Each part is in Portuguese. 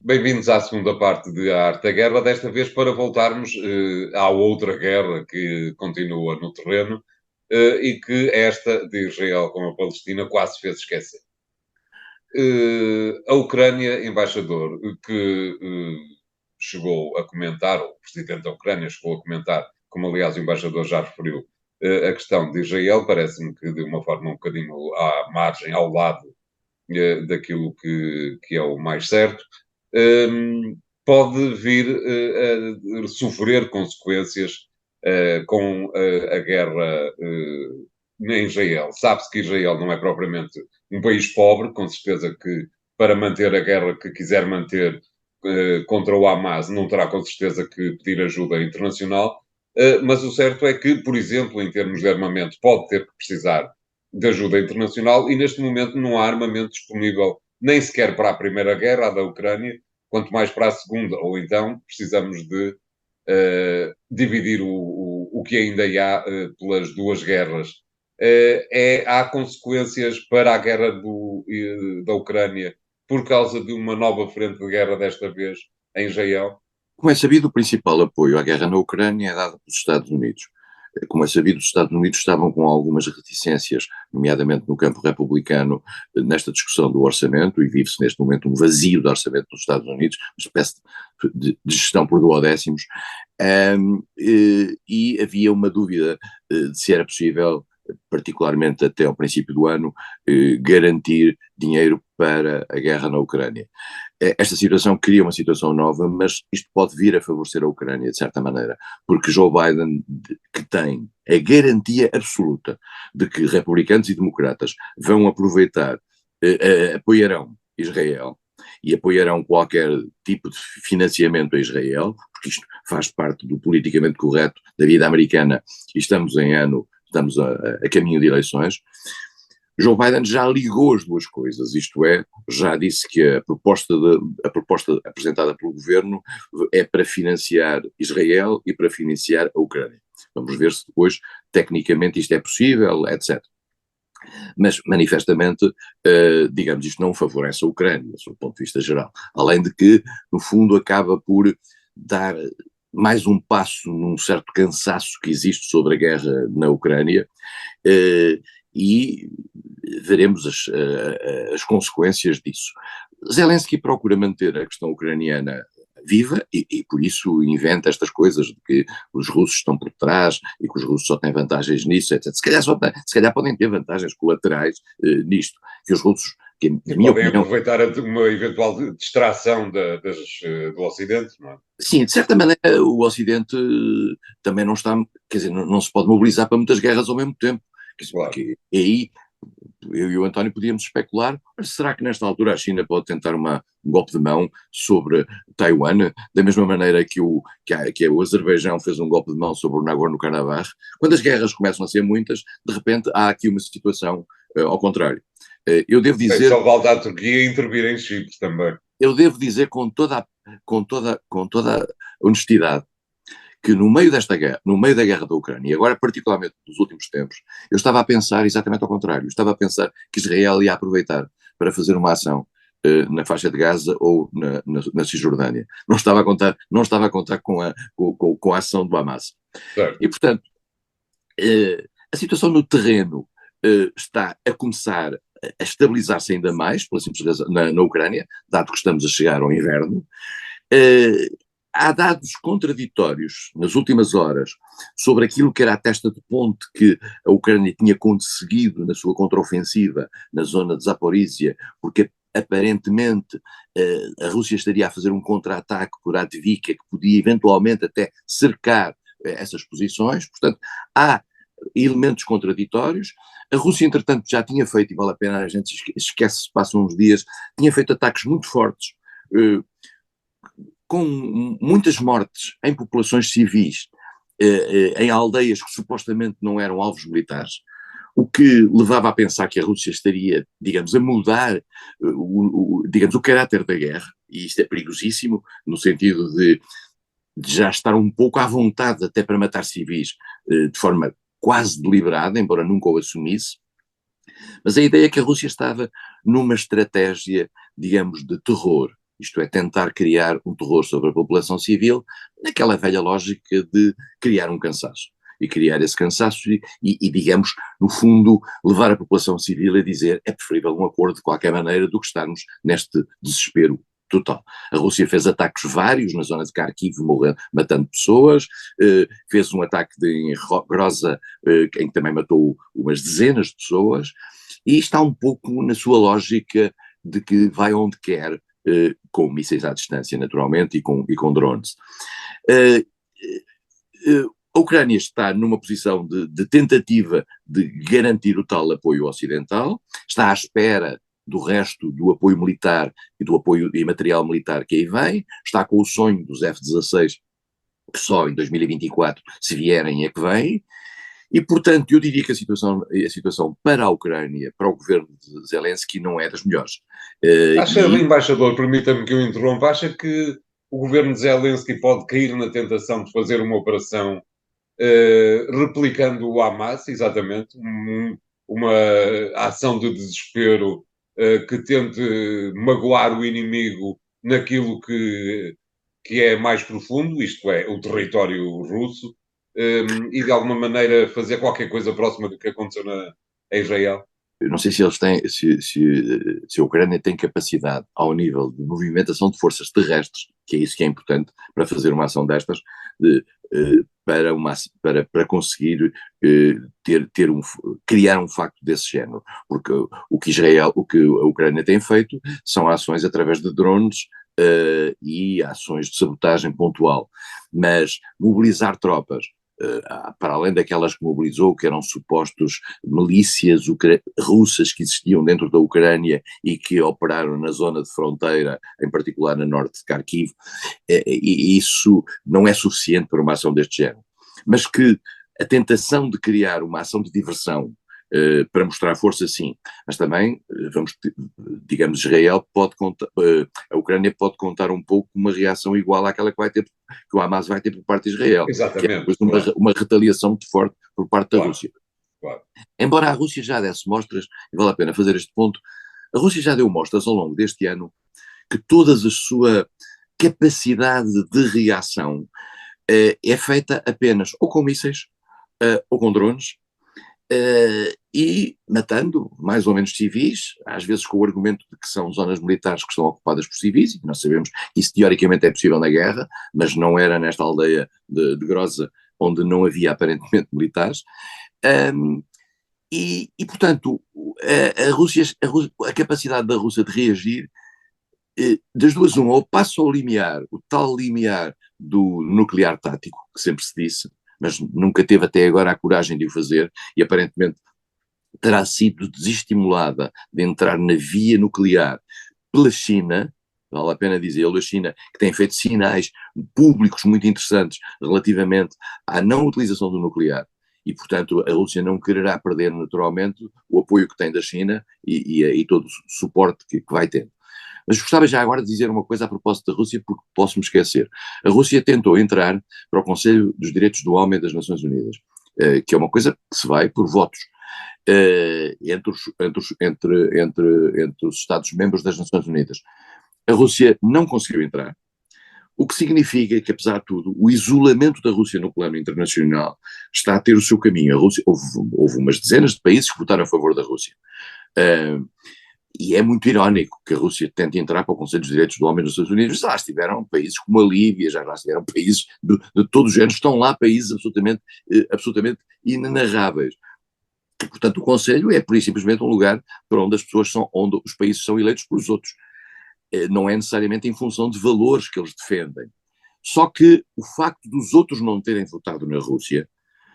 Bem-vindos à segunda parte de A Arte da Guerra, desta vez para voltarmos à outra guerra que continua no terreno e que esta de Israel com a Palestina quase fez esquecer. A Ucrânia, embaixador, que chegou a comentar, o presidente da Ucrânia chegou a comentar, como aliás o embaixador já referiu, a questão de Israel, parece-me que de uma forma um bocadinho à margem, ao lado daquilo que é o mais certo, pode vir a sofrer consequências com a guerra em Israel. Sabe-se que Israel não é propriamente um país pobre, com certeza que para manter a guerra que quiser manter contra o Hamas não terá com certeza que pedir ajuda internacional, mas o certo é que, por exemplo, em termos de armamento, pode ter que precisar de ajuda internacional e neste momento não há armamento disponível nem sequer para a Primeira Guerra, a da Ucrânia, quanto mais para a Segunda, ou então precisamos de dividir o que ainda há pelas duas guerras. Há consequências para a guerra da Ucrânia por causa de uma nova frente de guerra, desta vez em Israel? Como é sabido, o principal apoio à guerra na Ucrânia é dado pelos Estados Unidos. Como é sabido, os Estados Unidos estavam com algumas reticências, nomeadamente no campo republicano, nesta discussão do orçamento, e vive-se neste momento um vazio de orçamento nos Estados Unidos, uma espécie de gestão por duodécimos, e havia uma dúvida de se era possível, particularmente até ao princípio do ano, garantir dinheiro para a guerra na Ucrânia. Esta situação cria uma situação nova, mas isto pode vir a favorecer a Ucrânia, de certa maneira, porque Joe Biden, que tem a garantia absoluta de que republicanos e democratas vão aproveitar, apoiarão Israel e apoiarão qualquer tipo de financiamento a Israel, porque isto faz parte do politicamente correto da vida americana e estamos a caminho de eleições. Joe Biden já ligou as duas coisas, isto é, já disse que a proposta apresentada pelo governo é para financiar Israel e para financiar a Ucrânia. Vamos ver se depois, tecnicamente, isto é possível, etc. Mas, manifestamente, digamos, isto não favorece a Ucrânia, do ponto de vista geral. Além de que, no fundo, acaba por dar mais um passo num certo cansaço que existe sobre a guerra na Ucrânia, e veremos as consequências disso. Zelensky procura manter a questão ucraniana viva e por isso inventa estas coisas de que os russos estão por trás e que os russos só têm vantagens nisso, etc. Se calhar podem ter vantagens colaterais nisto, que os russos, que na E minha podem opinião... aproveitar uma eventual distração do Ocidente, não é? Sim, de certa maneira o Ocidente também não está, quer dizer, não se pode mobilizar para muitas guerras ao mesmo tempo, quer dizer, Claro. porque aí eu e o António podíamos especular, mas será que nesta altura a China pode tentar um golpe de mão sobre Taiwan, da mesma maneira que o Azerbaijão fez um golpe de mão sobre o Nagorno-Karabakh? Quando as guerras começam a ser muitas, de repente há aqui uma situação ao contrário. Eu devo Bem, dizer, só falta a Turquia intervir em Chipre também. com toda a honestidade, que no meio desta guerra, no meio da guerra da Ucrânia, e agora particularmente nos últimos tempos, eu estava a pensar exatamente ao contrário. Eu estava a pensar que Israel ia aproveitar para fazer uma ação na faixa de Gaza ou na Cisjordânia. Não estava a contar com a ação do Hamas. Certo. E, portanto, a situação no terreno está a começar a estabilizar-se ainda mais, pela simples razão, na Ucrânia, dado que estamos a chegar ao inverno. Há dados contraditórios nas últimas horas sobre aquilo que era a testa de ponte que a Ucrânia tinha conseguido na sua contraofensiva na zona de Zaporizhia, porque aparentemente a Rússia estaria a fazer um contra-ataque por Avdiivka que podia eventualmente até cercar essas posições. Portanto, há elementos contraditórios. A Rússia, entretanto, já tinha feito, e vale a pena, a gente esquece, passam uns dias, tinha feito ataques muito fortes, com muitas mortes em populações civis, em aldeias que supostamente não eram alvos militares, o que levava a pensar que a Rússia estaria, digamos, a mudar digamos, o caráter da guerra, e isto é perigosíssimo, no sentido de já estar um pouco à vontade até para matar civis, de forma quase deliberada, embora nunca o assumisse. Mas a ideia é que a Rússia estava numa estratégia, digamos, de terror, isto é, tentar criar um terror sobre a população civil, naquela velha lógica de criar um cansaço. E criar esse cansaço digamos, no fundo, levar a população civil a dizer é preferível um acordo de qualquer maneira do que estarmos neste desespero total. A Rússia fez ataques vários na zona de Kharkiv, matando pessoas, fez um ataque em Groza, em que também matou umas dezenas de pessoas, e está um pouco na sua lógica de que vai onde quer, com mísseis à distância, naturalmente, e com drones. A Ucrânia está numa posição de tentativa de garantir o tal apoio ocidental, está à espera do resto do apoio militar e do apoio e material militar que aí vem, está com o sonho dos F-16, que só em 2024, se vierem, é que vem, e, portanto, eu diria que a situação para a Ucrânia, para o governo de Zelensky, não é das melhores. Embaixador, permita-me que eu interrompa, acha que o governo de Zelensky pode cair na tentação de fazer uma operação replicando o Hamas, exatamente, uma ação de desespero que tente magoar o inimigo naquilo que é mais profundo, isto é, o território russo, e de alguma maneira fazer qualquer coisa próxima do que aconteceu em Israel? Eu não sei se eles têm, se a Ucrânia tem capacidade ao nível de movimentação de forças terrestres, que é isso que é importante para fazer uma ação destas, para conseguir criar um facto desse género. Porque o que a Ucrânia tem feito são ações através de drones e ações de sabotagem pontual. Mas mobilizar tropas, para além daquelas que mobilizou, que eram supostos milícias russas que existiam dentro da Ucrânia e que operaram na zona de fronteira, em particular na norte de Kharkiv, e isso não é suficiente para uma ação deste género. Mas que a tentação de criar uma ação de diversão para mostrar força, sim, mas também, digamos, Israel pode contar, a Ucrânia pode contar um pouco uma reação igual àquela que o Hamas vai ter por parte de Israel, Exatamente, que é uma retaliação muito forte por parte da Rússia. Claro. Embora a Rússia já desse mostras, e vale a pena fazer este ponto, a Rússia já deu mostras ao longo deste ano que toda a sua capacidade de reação é feita apenas ou com mísseis ou com drones, e matando mais ou menos civis, às vezes com o argumento de que são zonas militares que estão ocupadas por civis, e nós sabemos que isso teoricamente é possível na guerra, mas não era nesta aldeia de Groza, onde não havia aparentemente militares. Portanto, a capacidade da Rússia de reagir, das duas uma, ou passa ao limiar, o tal limiar do nuclear tático, que sempre se disse, mas nunca teve até agora a coragem de o fazer, e aparentemente terá sido desestimulada de entrar na via nuclear pela China, vale a pena dizê-lo, a China que tem feito sinais públicos muito interessantes relativamente à não utilização do nuclear, e portanto a Rússia não quererá perder naturalmente o apoio que tem da China e todo o suporte que vai tendo. Mas gostava já agora de dizer uma coisa a propósito da Rússia, porque posso me esquecer. A Rússia tentou entrar para o Conselho dos Direitos do Homem das Nações Unidas, que é uma coisa que se vai por votos entre os Estados-membros das Nações Unidas. A Rússia não conseguiu entrar, o que significa que, apesar de tudo, o isolamento da Rússia no plano internacional está a ter o seu caminho. A Rússia, houve umas dezenas de países que votaram a favor da Rússia. E é muito irónico que a Rússia tente entrar para o Conselho dos Direitos do Homem dos Estados Unidos. Já estiveram países como a Líbia, já estiveram países de todo o género, estão lá países absolutamente inenarráveis. E, portanto, o Conselho é, por simplesmente, um lugar para onde onde os países são eleitos pelos outros. Não é necessariamente em função de valores que eles defendem. Só que o facto dos outros não terem votado na Rússia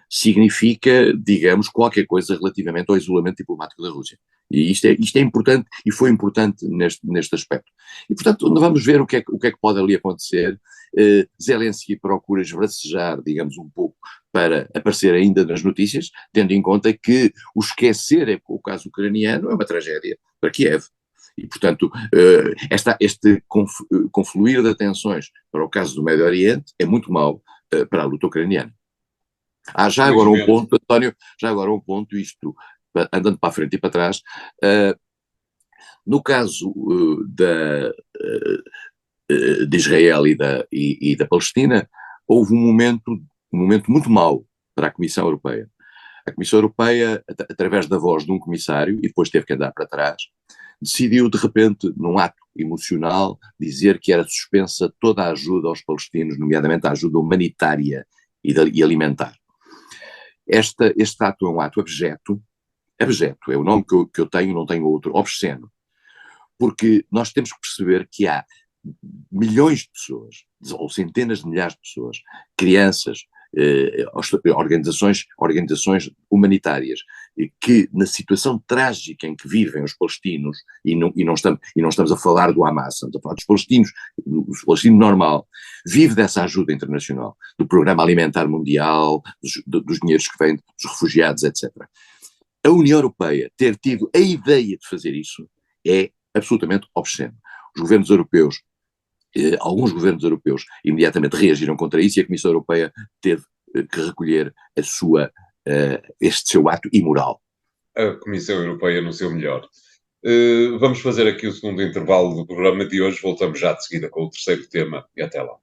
significa, digamos, qualquer coisa relativamente ao isolamento diplomático da Rússia. E isto é importante, e foi importante neste aspecto. E, portanto, vamos ver o que é que pode ali acontecer. Zelensky procura esbracejar, digamos, um pouco para aparecer ainda nas notícias, tendo em conta que o esquecer o caso ucraniano é uma tragédia para Kiev. E, portanto, este confluir de atenções para o caso do Médio Oriente é muito mau para a luta ucraniana. Já agora um ponto, António, isto, andando para a frente e para trás, no caso de Israel e da Palestina, houve um momento muito mau para a Comissão Europeia. A Comissão Europeia, através da voz de um comissário, e depois teve que andar para trás, decidiu, de repente, num ato emocional, dizer que era suspensa toda a ajuda aos palestinos, nomeadamente a ajuda humanitária e alimentar. Este ato é um ato abjeto, é o nome que eu tenho, não tenho outro, obsceno, porque nós temos que perceber que há milhões de pessoas, ou centenas de milhares de pessoas, crianças, organizações humanitárias, que na situação trágica em que vivem os palestinos, e não estamos a falar do Hamas, estamos a falar dos palestinos, o palestino normal, vive dessa ajuda internacional, do Programa Alimentar Mundial, dos dinheiros que vêm dos refugiados, etc. A União Europeia ter tido a ideia de fazer isso é absolutamente obsceno. Os governos europeus, alguns governos europeus imediatamente reagiram contra isso e a Comissão Europeia teve que recolher este seu ato imoral. A Comissão Europeia no seu melhor. Vamos fazer aqui o segundo intervalo do programa de hoje. Voltamos já de seguida com o terceiro tema e até lá.